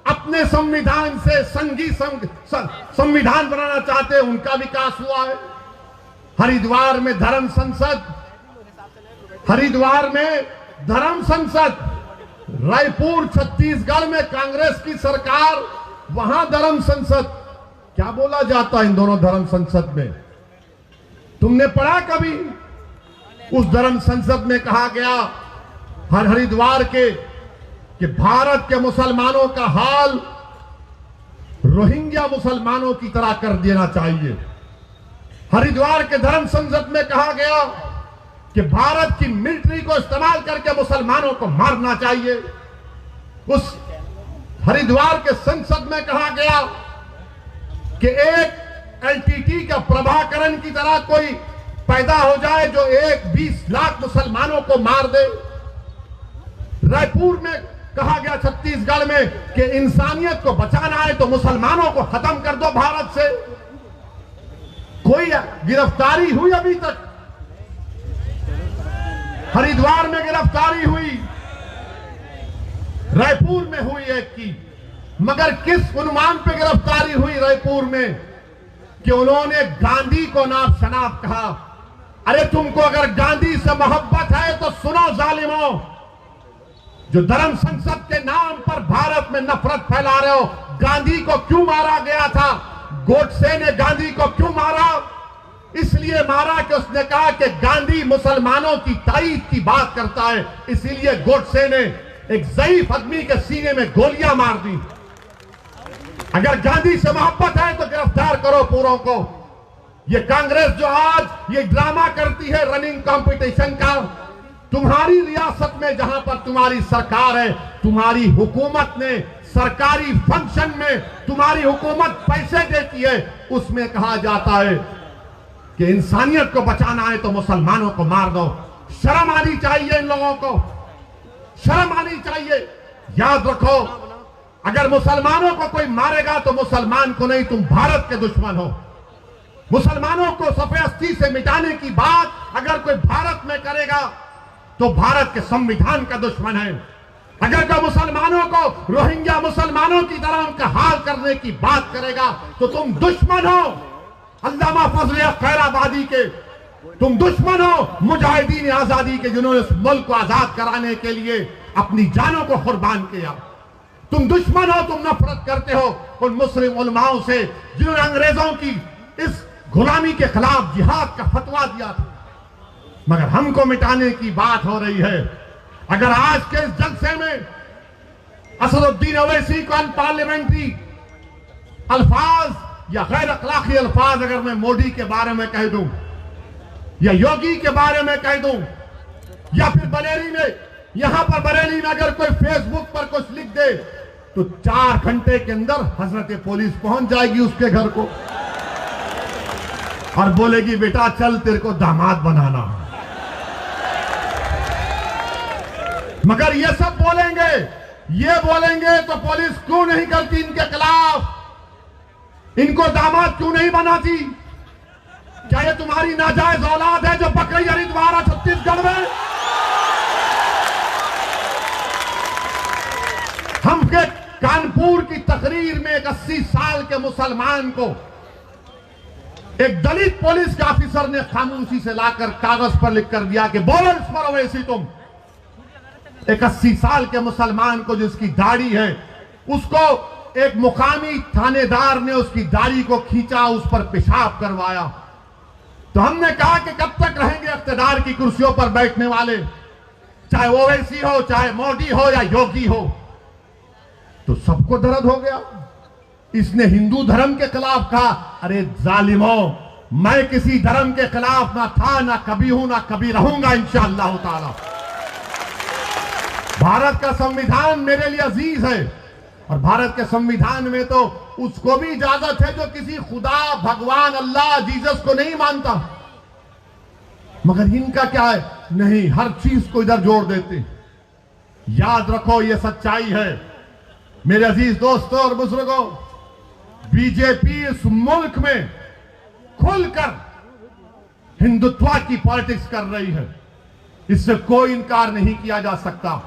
अपने संविधान से संघी संविधान बनाना चाहते हैं उनका विकास हुआ है। हरिद्वार में धर्म संसद, हरिद्वार में धर्म संसद, रायपुर छत्तीसगढ़ में कांग्रेस की सरकार, वहां धर्म संसद। क्या बोला जाता है इन दोनों धर्म संसद में? तुमने पढ़ा कभी? उस धर्म संसद में कहा गया हरिद्वार के कि भारत के मुसलमानों का हाल रोहिंग्या मुसलमानों की तरह कर देना चाहिए। हरिद्वार के धर्म संसद में कहा गया कि भारत की मिलिट्री को इस्तेमाल करके मुसलमानों को मारना चाहिए। उस हरिद्वार के संसद में कहा गया कि एक एलटीटी का प्रभाकरण की तरह कोई पैदा हो जाए जो 20 लाख मुसलमानों को मार दे। रायपुर में कहा गया छत्तीसगढ़ में कि इंसानियत को बचाना है तो मुसलमानों को खत्म कर दो भारत से। कोई गिरफ्तारी हुई अभी तक? हरिद्वार में गिरफ्तारी हुई, रायपुर में हुई एक की, मगर किस उन्मान पे गिरफ्तारी हुई रायपुर में कि उन्होंने गांधी को नाप शनाप कहा। अरे तुमको अगर गांधी से मोहब्बत है तो सुनो जालिमों, जो धर्म संसद के नाम पर भारत में नफरत फैला रहे हो, गांधी को क्यों मारा गया था? गोडसे ने गांधी को क्यों मारा? इसलिए मारा कि उसने कहा कि गांधी मुसलमानों की तारीफ की बात करता है, इसीलिए गोडसे ने एक ज़ईफ आदमी के सीने में गोलियां मार दी। अगर गांधी से मोहब्बत है तो गिरफ्तार करो पूरों को। ये कांग्रेस जो आज ये ड्रामा करती है रनिंग कंपटीशन का, तुम्हारी रियासत में जहां पर तुम्हारी सरकार है, तुम्हारी हुकूमत ने सरकारी फंक्शन में तुम्हारी हुकूमत पैसे देती है, उसमें कहा जाता है कि इंसानियत को बचाना है तो मुसलमानों को मार दो। शर्म आनी चाहिए इन लोगों को, शर्म आनी चाहिए। याद रखो, अगर मुसलमानों को कोई मारेगा तो मुसलमान को नहीं, तुम भारत के दुश्मन हो। मुसलमानों को सफेद से मिटाने की बात अगर कोई भारत में करेगा तो भारत के संविधान का दुश्मन है। अगर कोई मुसलमानों को रोहिंग्या मुसलमानों की तरह उनका हाल करने की बात करेगा तो तुम दुश्मन हो अल्लामा फजल खैराबादी के, तुम दुश्मन हो मुजाहिदीन आजादी के, जिन्होंने इस मुल्क को आजाद कराने के लिए अपनी जानों को कुर्बान किया। तुम दुश्मन हो, तुम नफरत करते हो उन मुस्लिम उलमाओं से जिन्होंने अंग्रेजों की इस गुलामी के खिलाफ जिहाद का फतवा दिया था। मगर हमको मिटाने की बात हो रही है। अगर आज के इस जलसे में असदुद्दीन ओवैसी को अनपार्लियामेंट्री अल्फाज या गैर अखलाकी अल्फाज अगर मैं मोदी के बारे में कह दूं या योगी के बारे में कह दूं या फिर बरेली में, यहां पर बरेली में अगर कोई फेसबुक पर कुछ लिख दे तो 4 घंटे के अंदर हजरत पुलिस पहुंच जाएगी उसके घर को और बोलेगी बेटा चल तेरे को दामाद बनाना। मगर ये सब बोलेंगे, ये बोलेंगे तो पुलिस क्यों नहीं करती इनके खिलाफ? इनको दामाद क्यों नहीं बनाती? क्या ये तुम्हारी नाजायज औलाद है जो बकरी हरिद्वार छत्तीसगढ़ में? हम के कानपुर की तकरीर में एक 80 साल के मुसलमान को एक दलित पुलिस के ऑफिसर ने खामोशी से लाकर कागज पर लिख कर दिया कि बोलो इस पर ओवैसी तुम। एक 80 साल के मुसलमान को जिसकी दाढ़ी है, उसको एक मुकामी थानेदार ने उसकी दाढ़ी को खींचा, उस पर पेशाब करवाया। तो हमने कहा कि कब तक रहेंगे इख्तिदार की कुर्सियों पर बैठने वाले, चाहे ओवैसी हो, चाहे मोदी हो या योगी हो। तो सबको दर्द हो गया। इसने हिंदू धर्म के खिलाफ कहा, अरे जालिमों, मैं किसी धर्म के खिलाफ ना था, ना कभी हूं, ना कभी रहूंगा इंशाअल्लाह ताला। भारत का संविधान मेरे लिए अजीज है और भारत के संविधान में तो उसको भी इजाजत है जो किसी खुदा, भगवान, अल्लाह, जीसस को नहीं मानता। मगर इनका क्या है? नहीं, हर चीज को इधर जोड़ देते। याद रखो, ये सच्चाई है मेरे अजीज दोस्तों और बुजुर्गों। बीजेपी इस मुल्क में खुलकर हिंदुत्व की पॉलिटिक्स कर रही है, इससे कोई इनकार नहीं किया जा सकता।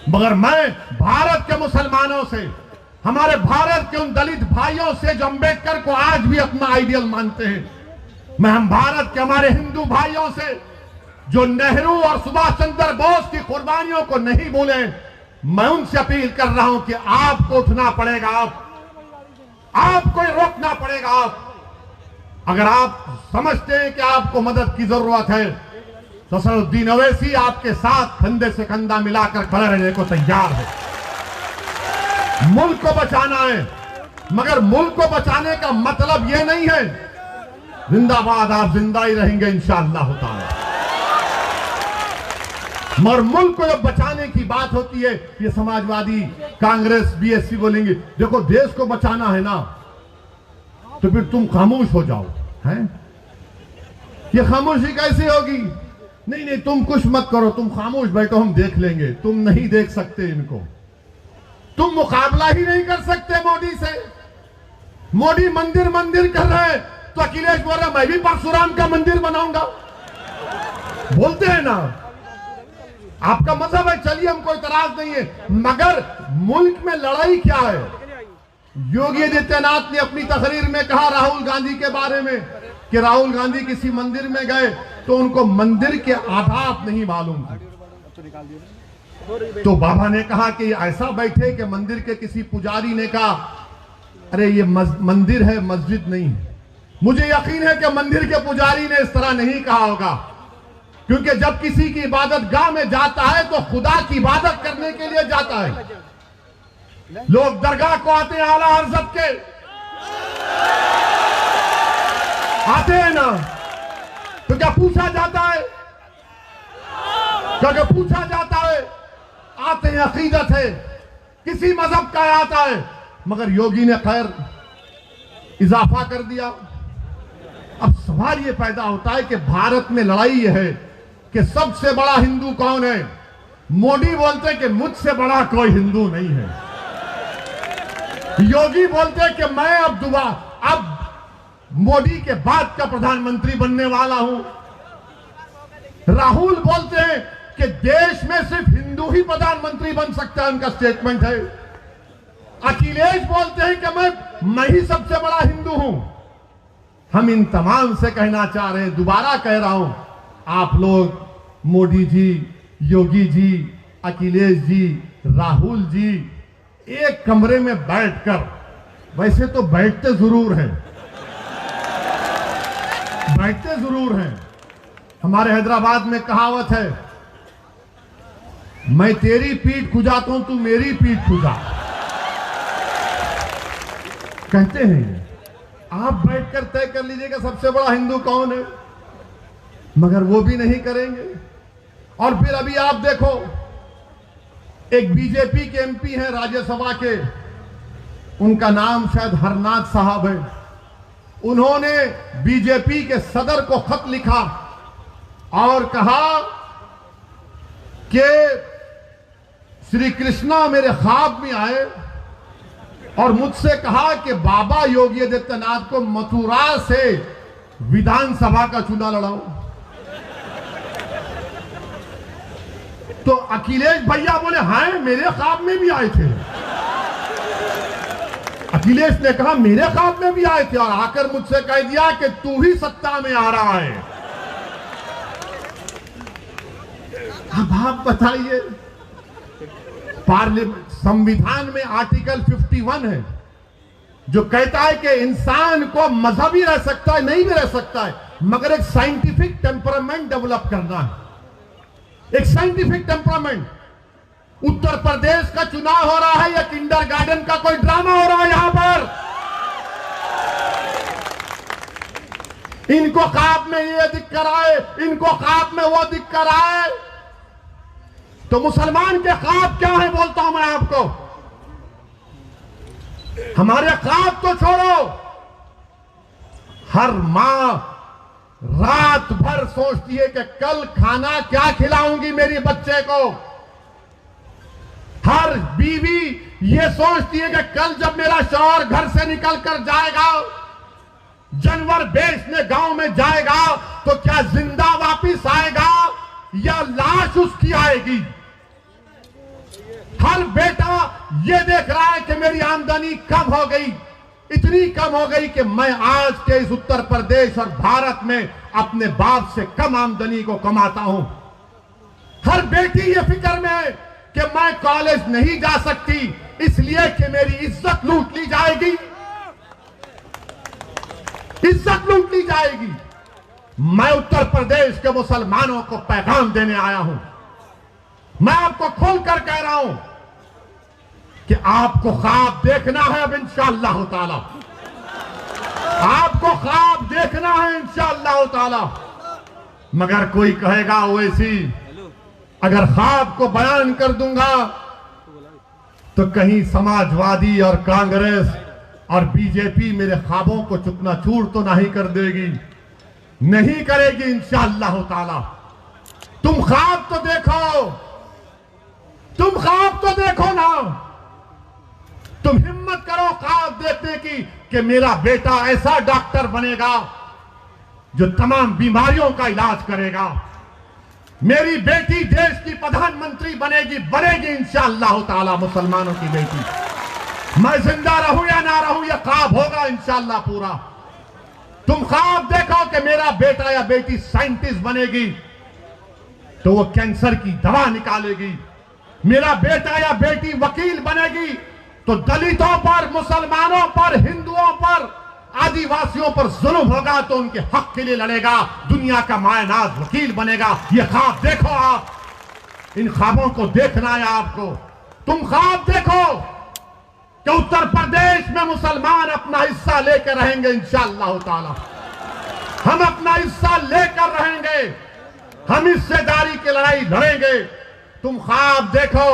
मगर मैं भारत के मुसलमानों से, हमारे भारत के उन दलित भाइयों से जो अंबेडकर को आज भी अपना आइडियल मानते हैं, मैं हम भारत के हमारे हिंदू भाइयों से जो नेहरू और सुभाष चंद्र बोस की कुर्बानियों को नहीं भूले, मैं उनसे अपील कर रहा हूं कि आपको उठना पड़ेगा, आपको रोकना पड़ेगा। अगर आप समझते हैं कि आपको मदद की जरूरत है तो असदुद्दीन ओवैसी आपके साथ कंधे से कंधा मिलाकर खड़े रहने को तैयार है। मुल्क को बचाना है, मगर मुल्क को बचाने का मतलब यह नहीं है जिंदाबाद, आप जिंदा ही रहेंगे इंशाअल्लाह ताला। मगर मुल्क को जब बचाने की बात होती है, ये समाजवादी, कांग्रेस, बीएसपी बोलेंगे देखो देश को बचाना है ना, तो फिर तुम खामोश हो जाओ। हैं? ये खामोशी कैसी होगी? नहीं नहीं, तुम कुछ मत करो, तुम खामोश बैठो, हम देख लेंगे। तुम नहीं देख सकते इनको, तुम मुकाबला ही नहीं कर सकते मोदी से। मोदी मंदिर मंदिर कर रहे हैं, तो अखिलेश बोल रहा मैं भी परशुराम का मंदिर बनाऊंगा। बोलते हैं ना, आपका मजहब है, चलिए हमको इतराज नहीं है, मगर मुल्क में लड़ाई क्या है? योगी आदित्यनाथ ने अपनी तकरीर में कहा राहुल गांधी के बारे में कि राहुल गांधी किसी मंदिर में गए तो उनको मंदिर के आदाब नहीं मालूम थे। तो बाबा ने कहा कि ऐसा बैठे कि मंदिर के किसी पुजारी ने कहा अरे ये मंदिर है, मस्जिद नहीं है। मुझे यकीन है कि मंदिर के पुजारी ने इस तरह नहीं कहा होगा, क्योंकि जब किसी की इबादत गाह में जाता है तो खुदा की इबादत करने के लिए जाता है। लोग दरगाह को आते हैं आला हज़रत के, आते हैं ना, तो क्या पूछा जाता है? क्या पूछा जाता है? आते हैं, अकीदत है, किसी मजहब का आता है। मगर योगी ने खैर इजाफा कर दिया। अब सवाल यह पैदा होता है कि भारत में लड़ाई यह है कि सबसे बड़ा हिंदू कौन है? मोदी बोलते हैं कि मुझसे बड़ा कोई हिंदू नहीं है। योगी बोलते हैं कि मैं अब मोदी के बाद का प्रधानमंत्री बनने वाला हूं। राहुल बोलते हैं कि देश में सिर्फ हिंदू ही प्रधानमंत्री बन सकता है, उनका स्टेटमेंट है। अखिलेश बोलते हैं कि मैं ही सबसे बड़ा हिंदू हूं। हम इन तमाम से कहना चाह रहे हैं, दोबारा कह रहा हूं, आप लोग मोदी जी, योगी जी, अखिलेश जी, राहुल जी एक कमरे में बैठकर, वैसे तो बैठते जरूर हैं, बैठते जरूर हैं। हमारे हैदराबाद में कहावत है, मैं तेरी पीठ खुजाता हूं, तू मेरी पीठ खुजा। कहते हैं आप बैठकर तय कर लीजिएगा सबसे बड़ा हिंदू कौन है, मगर वो भी नहीं करेंगे। और फिर अभी आप देखो, एक बीजेपी के एमपी हैं राज्यसभा के, उनका नाम शायद हरनाथ साहब है। उन्होंने बीजेपी के सदर को खत लिखा और कहा कि श्री कृष्णा मेरे ख्वाब में आए और मुझसे कहा कि बाबा योगी आदित्यनाथ को मथुरा से विधानसभा का चुनाव लड़ाओ। तो अखिलेश भैया बोले हाँ मेरे ख्वाब में भी आए थे। अखिलेश ने कहा मेरे ख्वाब में भी आए थे और आकर मुझसे कह दिया कि तू ही सत्ता में आ रहा है। अब आप बताइए, पार्लियामेंट संविधान में आर्टिकल 51 है जो कहता है कि इंसान को मजहबी रह सकता है, नहीं भी रह सकता है, मगर एक साइंटिफिक टेम्परामेंट डेवलप करना है, एक साइंटिफिक टेम्परामेंट। उत्तर प्रदेश का चुनाव हो रहा है या किंडरगार्टन का कोई ड्रामा हो रहा है यहां पर? इनको ख्वाब में ये दिख कर आए, इनको ख्वाब में वो दिख कर आए। तो मुसलमान के ख्वाब क्या है बोलता हूं मैं आपको। हमारे ख्वाब तो छोड़ो, हर मां रात भर सोचती है कि कल खाना क्या खिलाऊंगी मेरी बच्चे को। हर बीवी ये सोचती है कि कल जब मेरा शौहर घर से निकल कर जाएगा, जानवर बेचने गांव में जाएगा, तो क्या जिंदा वापिस आएगा या लाश उसकी आएगी। हर बेटा ये देख रहा है कि मेरी आमदनी कम हो गई, इतनी कम हो गई कि मैं आज के इस उत्तर प्रदेश और भारत में अपने बाप से कम आमदनी को कमाता हूं। हर बेटी ये फिक्र में है कि मैं कॉलेज नहीं जा सकती इसलिए कि मेरी इज्जत लूट ली जाएगी, इज्जत लूट ली जाएगी। मैं उत्तर प्रदेश के मुसलमानों को पैगाम देने आया हूं। मैं आपको खोलकर कह रहा हूं कि आपको ख्वाब देखना है अब इंशाअल्लाह ताला, आपको ख्वाब देखना है इंशाअल्लाह ताला। मगर कोई कहेगा ओवैसी अगर ख्वाब को बयान कर दूंगा तो कहीं समाजवादी और कांग्रेस और बीजेपी मेरे ख्वाबों को चुकनाचूर तो नहीं कर देगी। नहीं करेगी इंशाअल्लाह ताला। तुम ख्वाब तो देखो, तुम ख्वाब तो देखो ना, तुम हिम्मत मत करो ख्वाब देखने की कि मेरा बेटा ऐसा डॉक्टर बनेगा जो तमाम बीमारियों का इलाज करेगा, मेरी बेटी देश की प्रधानमंत्री बनेगी इंशाअल्लाह ताला मुसलमानों की बेटी। मैं जिंदा रहूं या ना रहूं, यह ख्वाब होगा इंशाअल्लाह पूरा। तुम ख्वाब देखो कि मेरा बेटा या बेटी साइंटिस्ट बनेगी तो वो कैंसर की दवा निकालेगी, मेरा बेटा या बेटी वकील बनेगी तो दलितों पर, मुसलमानों पर, हिंदुओं पर, आदिवासियों पर जुल्म होगा तो उनके हक के लिए लड़ेगा, दुनिया का मायनाज वकील बनेगा। ये ख्वाब देखो आप, इन ख्वाबों को देखना है आपको। तुम ख्वाब देखो कि उत्तर प्रदेश में मुसलमान अपना हिस्सा लेकर रहेंगे इंशाअल्लाह ताला, हम अपना हिस्सा लेकर रहेंगे, हम हिस्सेदारी की लड़ाई लड़ेंगे। तुम ख्वाब देखो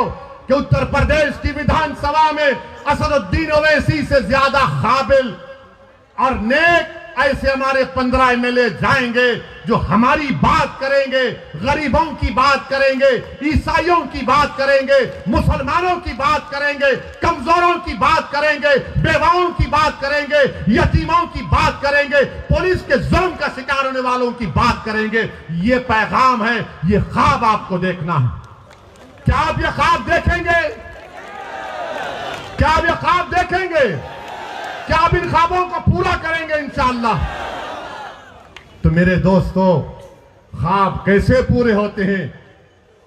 कि उत्तर प्रदेश की विधानसभा में असदुद्दीन ओवैसी से ज्यादा काबिल और नेक ऐसे हमारे 15 एमएलए जाएंगे जो हमारी बात करेंगे, गरीबों की बात करेंगे, ईसाइयों की बात करेंगे, मुसलमानों की बात करेंगे, कमजोरों की बात करेंगे, बेवाओं की बात करेंगे, यतीमों की बात करेंगे, पुलिस के जुल्म का शिकार होने वालों की बात करेंगे। ये पैगाम है, ये ख्वाब आपको देखना है। क्या आप ये ख्वाब देखेंगे? क्या आप ये ख्वाब देखेंगे? क्या आप इन ख्वाबों को पूरा करेंगे इंशाअल्लाह? तो मेरे दोस्तों, ख्वाब कैसे पूरे होते हैं?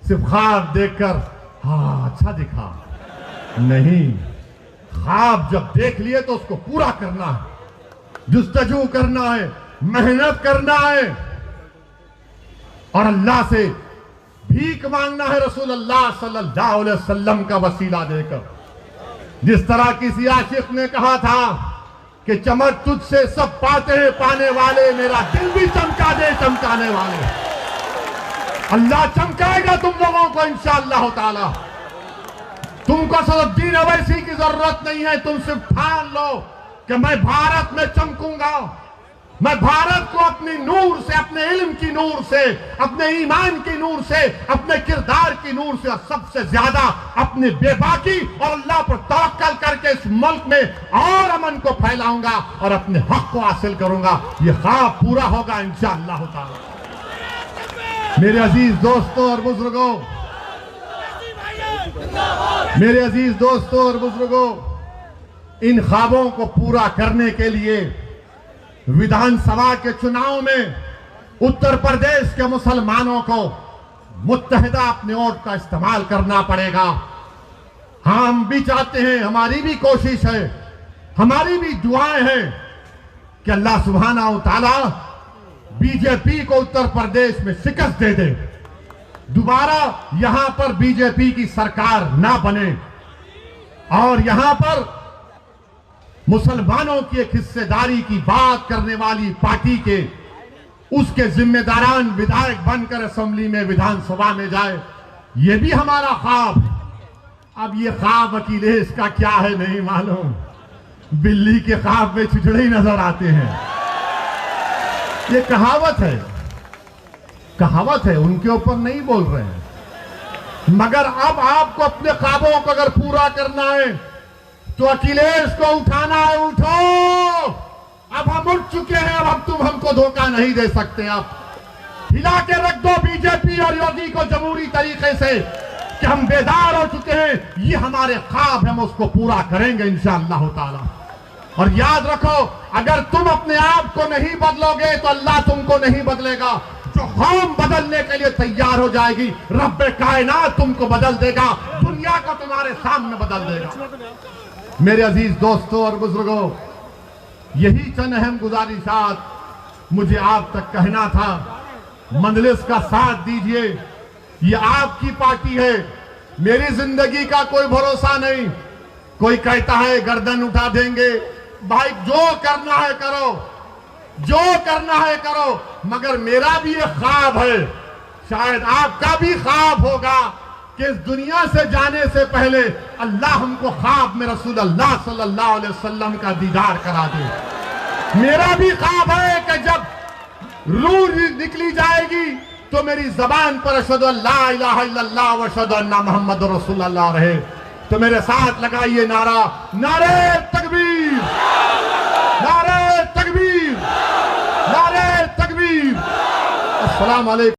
सिर्फ ख्वाब देखकर हाँ अच्छा दिखा नहीं, ख्वाब जब देख लिए तो उसको पूरा करना है, जुस्तजू करना है, मेहनत करना है और अल्लाह से भीख मांगना है रसूलुल्लाह सल्लल्लाहु अलैहि वसल्लम का वसीला देकर। जिस तरह किसी आशिक ने कहा था कि चमक तुझसे सब पाते हैं पाने वाले, मेरा दिल भी चमका दे चमकाने वाले। अल्लाह चमकाएगा तुम लोगों को इंशाअल्लाह ताला। तुमको असदुद्दीन ओवैसी की जरूरत नहीं है, तुम सिर्फ ठान लो कि मैं भारत में चमकूंगा, मैं भारत को अपनी नूर से, अपने इल्म की नूर से, अपने ईमान की नूर से, अपने किरदार की नूर से और सबसे ज्यादा अपनी बेबाकी और अल्लाह पर तवक्कल करके इस मुल्क में और अमन को फैलाऊंगा और अपने हक को हासिल करूंगा। ये ख्वाब पूरा होगा इंशाअल्लाह ताला। मेरे अजीज दोस्तों और बुजुर्गों, मेरे अजीज दोस्तों और बुजुर्गों, इन ख्वाबों को पूरा करने के लिए विधानसभा के चुनाव में उत्तर प्रदेश के मुसलमानों को मुत्तहिदा अपने वोट का इस्तेमाल करना पड़ेगा। हम भी चाहते हैं, हमारी भी कोशिश है, हमारी भी दुआएं हैं कि अल्लाह सुब्हानहू तआला बीजेपी को उत्तर प्रदेश में शिकस्त दे दे, दोबारा यहां पर बीजेपी की सरकार ना बने और यहां पर मुसलमानों की एक हिस्सेदारी की बात करने वाली पार्टी के उसके जिम्मेदारान विधायक बनकर असेंबली में, विधानसभा में जाए। ये भी हमारा ख्वाब। अब ये ख्वाब अखिलेश का क्या है नहीं मालूम, बिल्ली के ख्वाब में छिछड़े ही नजर आते हैं। ये कहावत है, कहावत है, उनके ऊपर नहीं बोल रहे हैं। मगर अब आपको अपने ख्वाबों को अगर पूरा करना है तो अखिलेश को उठाना है। उठो, अब हम उठ चुके हैं, अब तुम हमको धोखा नहीं दे सकते। अब हिला के रख दो बीजेपी और योगी को जमहूरी तरीके से कि हम बेदार हो चुके हैं। ये हमारे ख्वाब, हम उसको पूरा करेंगे इंशाअल्लाह ताला। और याद रखो, अगर तुम अपने आप को नहीं बदलोगे तो अल्लाह तुमको नहीं बदलेगा। जो कौम बदलने के लिए तैयार हो जाएगी, रब्बे कायनात तुमको बदल देगा, दुनिया को तुम्हारे सामने बदल देगा। मेरे अजीज दोस्तों और बुजुर्गों, यही चंद अहम गुजारिशात मुझे आप तक कहना था। मंजलिस का साथ दीजिए, ये आपकी पार्टी है, मेरी जिंदगी का कोई भरोसा नहीं। कोई कहता है गर्दन उठा देंगे, भाई जो करना है करो, जो करना है करो, मगर मेरा भी एक ख्वाब है, शायद आपका भी ख्वाब होगा कि इस दुनिया से जाने से पहले अल्लाह हमको ख्वाब में रसूल अल्लाह सल्लल्लाहु अलैहि वसल्लम का दीदार करा दे। मेरा भी ख्वाब है कि जब रूह निकली जाएगी तो मेरी जबान पर अशहदु अल्ला इलाहा इल्लल्लाह व अशहदु अन्ना मुहम्मदुर रसूलुल्लाह रहे। तो मेरे साथ लगाइए नारा, नारे तकबीर, नारे तकबीर, नारे तकबीर। अस्सलाम वालेकुम।